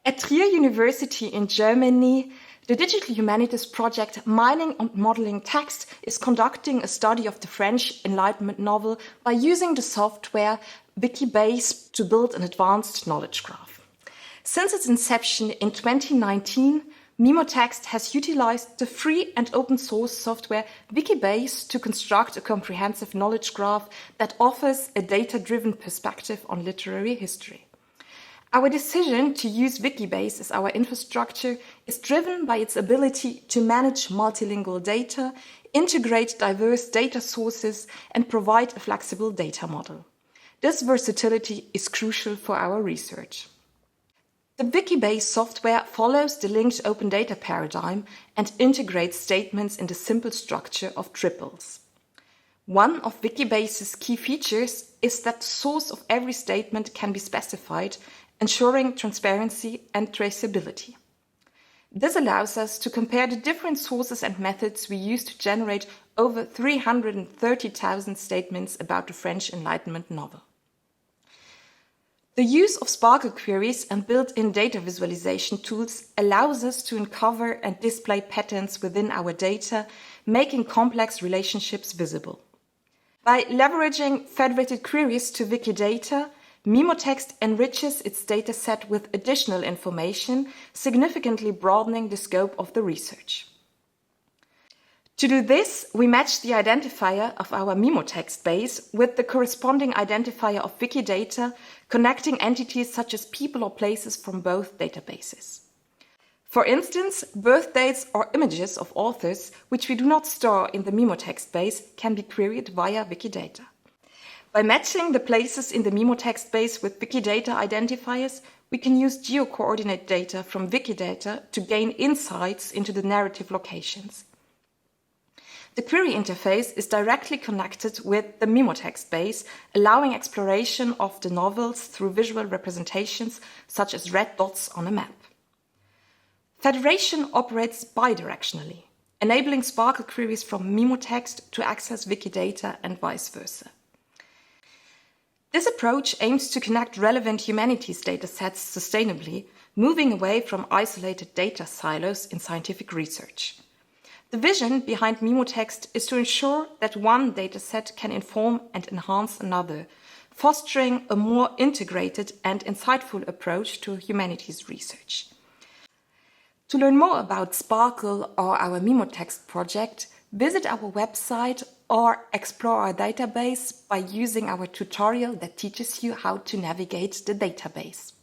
At Trier University in Germany, the Digital Humanities project Mining and Modeling Text is conducting a study of the French Enlightenment novel by using the software Wikibase to build an advanced knowledge graph. Since its inception in 2019, MiMoText has utilized the free and open source software Wikibase to construct a comprehensive knowledge graph that offers a data-driven perspective on literary history. Our decision to use Wikibase as our infrastructure is driven by its ability to manage multilingual data, integrate diverse data sources, and provide a flexible data model. This versatility is crucial for our research. The Wikibase software follows the linked open data paradigm and integrates statements in the simple structure of triples. One of Wikibase's key features is that the source of every statement can be specified, ensuring transparency and traceability. This allows us to compare the different sources and methods we use to generate over 330,000 statements about the French Enlightenment novel. The use of Sparkle queries and built-in data visualization tools allows us to uncover and display patterns within our data, making complex relationships visible. By leveraging federated queries to Wikidata, MiMoText enriches its dataset with additional information, significantly broadening the scope of the research. To do this, we match the identifier of our MiMoText base with the corresponding identifier of Wikidata, connecting entities such as people or places from both databases. For instance, birth dates or images of authors, which we do not store in the MiMoText base, can be queried via Wikidata. By matching the places in the MiMoText base with Wikidata identifiers, we can use geo-coordinate data from Wikidata to gain insights into the narrative locations. The query interface is directly connected with the MiMoText base, allowing exploration of the novels through visual representations such as red dots on a map. Federation operates bidirectionally, enabling Sparkle queries from MiMoText to access Wikidata and vice versa. This approach aims to connect relevant humanities datasets sustainably, moving away from isolated data silos in scientific research. The vision behind MiMoText is to ensure that one dataset can inform and enhance another, fostering a more integrated and insightful approach to humanities research. To learn more about Sparkle or our MiMoText project, visit our website or explore our database by using our tutorial that teaches you how to navigate the database.